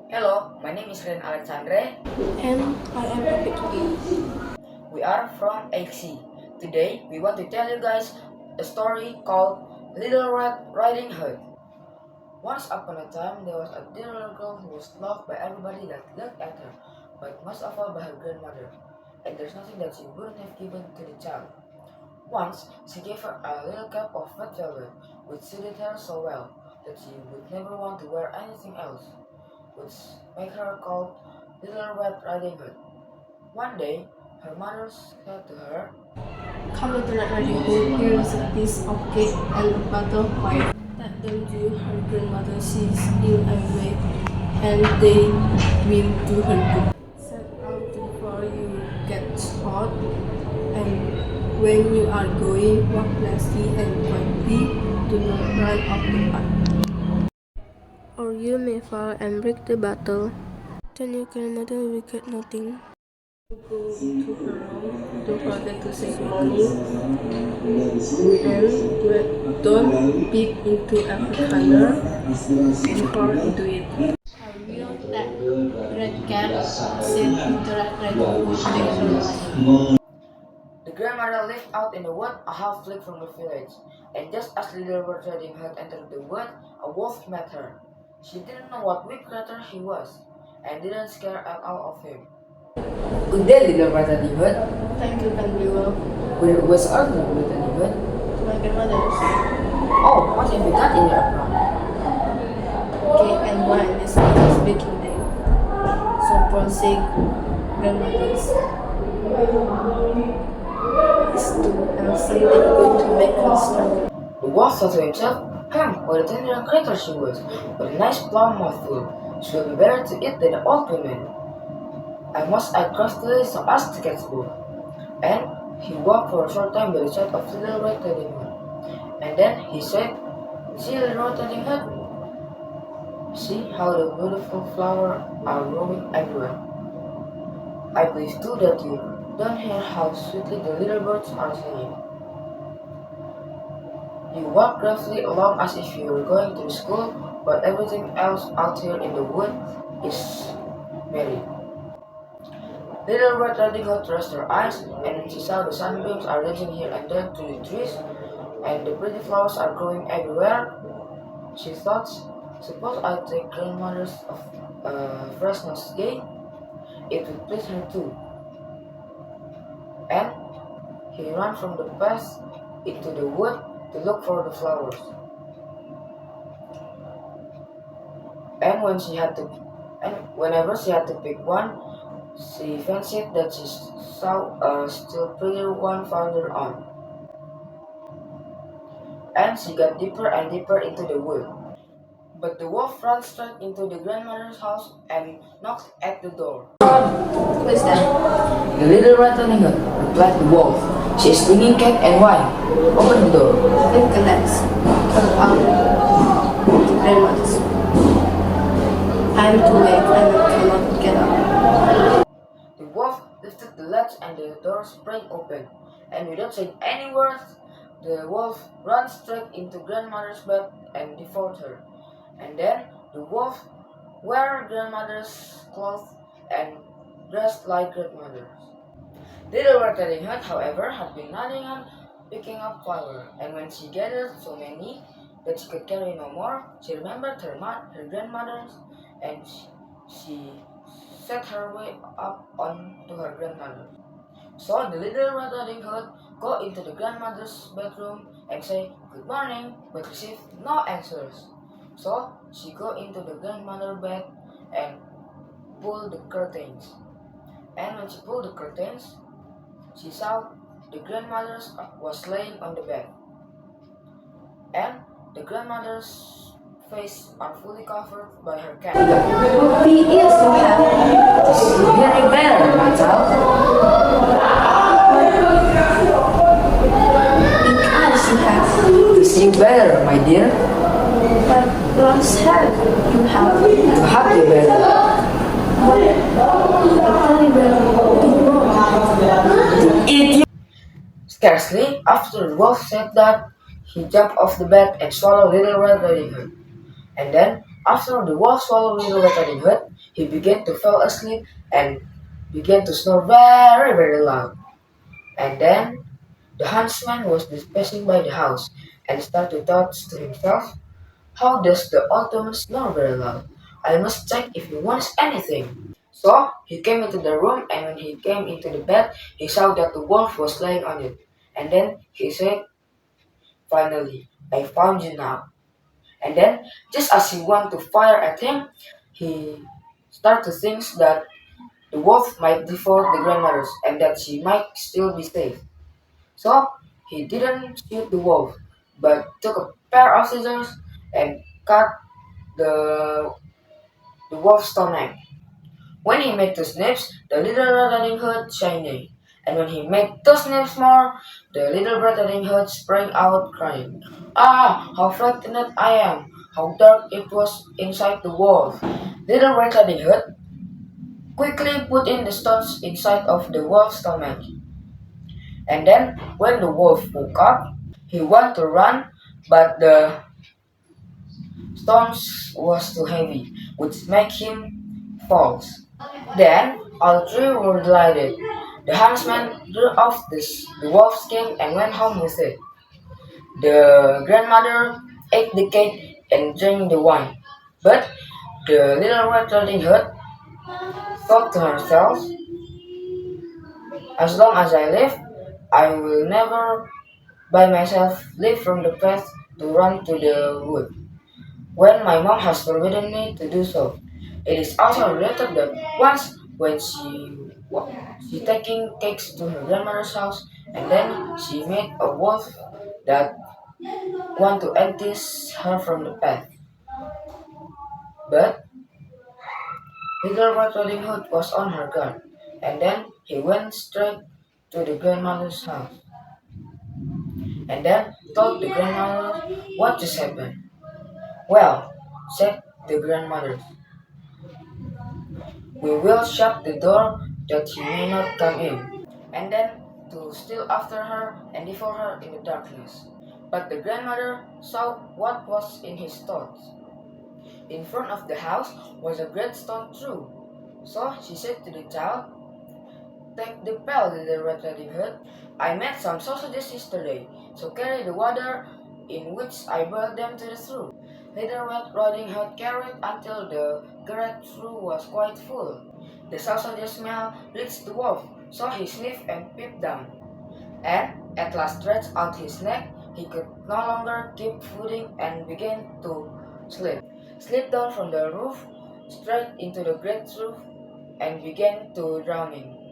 Hello, my name is Ren Alexandre. And I am happy to be. We are from XC. Today, we want to tell you guys a story called Little Red Riding Hood. Once upon a time, there was a dear little girl who was loved by everybody that looked at her, but most of all by her grandmother. And there's nothing that she wouldn't have given to the child. Once, she gave her a little cap of red velvet, which suited her so well that she would never want to wear anything else, which made her called Little Red Riding Hood. One day, her mother said to her, Come to the Riding Hood, here is a piece of cake and a bottle of wine. Let them do her grandmother she's ill anyway, and they will do her good. Set out before you get hot, and when you are going, walk nicely and quietly, do not run off the path. Or you may fall and break the bottle. Then your grandmother will get nothing. Go into her room, don't forget to say thank you, and don't peek into every corner before you do it. I will that red cat said the red hood take her money. The grandmother lived out in the wood a half league from the village, and just as Little Red Riding Hood entered the wood, a wolf met her. She didn't know what weak creature he was, and didn't scare at all of him. Good day, Little Red Riding Hood. Thank you, Candido. Where was our Little Red Riding Hood? To my grandmother's. Oh, what have you got in your apron? Cake and wine is Mother's baking day. So proceed, grandmother's is to have something good to make her strong. The wolf thought to himself, what a tender creature she was, with a nice plum mouthful. She will be better to eat than the old women. I must act craftily so as to catch both. And he walked for a short time by the side of Little Red Riding Hood. And then he said, See, Little Red Riding Hood, see how the beautiful flowers are growing everywhere. I believe too that you don't hear how sweetly the little birds are singing. You walk gravely along as if you were going to the school, but everything else out here in the wood is merry. Little Red Riding Hood raised her eyes, and she saw the sunbeams are dancing here and there through the trees, and the pretty flowers are growing everywhere. She thought, suppose I take grandmother's fresh nosegay, it would please her too. And he ran from the path into the wood to look for the flowers. And whenever she had to pick one, she fancied that she saw a still prettier one farther on. And she got deeper and deeper into the wood. But the wolf ran straight into the grandmother's house and knocked at the door. Who is that? The Little Red Riding Hood, replied the wolf. She is bringing cake and wine. Open the door. Leave the legs. Turn out to grandmother's. I'm too late and I cannot get up. The wolf lifted the latch and the door sprang open. And without saying any words, the wolf ran straight into grandmother's bed and devoured her. And then the wolf wore grandmother's clothes and dressed like grandmother's. Little Red Riding Hood, however, had been running on picking up flowers, and when she gathered so many that she could carry no more, she remembered her grandmother's, and she set her way up onto her grandmother. So the Little Red Riding Hood go into the grandmother's bedroom and say good morning, but received no answers. So she go into the grandmother's bed and pull the curtains. And when she pulled the curtains, she saw the grandmother was laying on the bed. And the grandmother's face are fully covered by her cap. He is so happy. This is very better, my child. Pink eyes you have. To see better, my dear. But lost hair you have. To have you better. To eat you. Scarcely after the wolf said that, he jumped off the bed and swallowed Little Red Riding Hood. And then, after the wolf swallowed Little Red Riding Hood, he began to fall asleep and began to snore very, very loud. And then the huntsman was just passing by the house and started to thought to himself, how does the old woman snore very loud? I must check if he wants anything. So he came into the room, and when he came into the bed, he saw that the wolf was lying on it. And then he said, finally, I found you now. And then, just as he wanted to fire at him, he started to think that the wolf might devour the grandmothers and that she might still be safe. So he didn't shoot the wolf, but took a pair of scissors and cut the, the wolf's stomach. When he made two snips, the little Red Riding Hood shined. And when he made two snips more, the little Red Riding Hood sprang out crying. Ah, how frightened I am! How dark it was inside the wolf! Little Red Riding Hood quickly put in the stones inside of the wolf's stomach. And then, when the wolf woke up, he wanted to run, but the stones was too heavy, which made him fall. Then all three were delighted. The huntsman drew off the wolf's skin and went home with it. The grandmother ate the cake and drank the wine. But the little Red Riding Hood thought to herself, as long as I live, I will never by myself leave from the path to run to the wood, when my mom has forbidden me to do so. It is also related that once when she taking cakes to her grandmother's house, and then she met a wolf that want to entice her from the path. But little Red Riding Hood was on her guard, and then he went straight to the grandmother's house, and then told the grandmother what just happened. Well, said the grandmother, we will shut the door that he may not come in, and then to steal after her and devour her in the darkness. But the grandmother saw what was in his thoughts. In front of the house was a great stone tree. So she said to the child, take the pail, little Red Riding Hood. I made some sausages yesterday, so carry the water in which I boiled them to the trough. Little Red Riding Hood carried until the great trough was quite full. The sausages smell reached the wolf, so he sniffed and peeped down, and at last stretched out his neck. He could no longer keep feeding and began to slip. Slipped down from the roof straight into the great trough and began to drowning.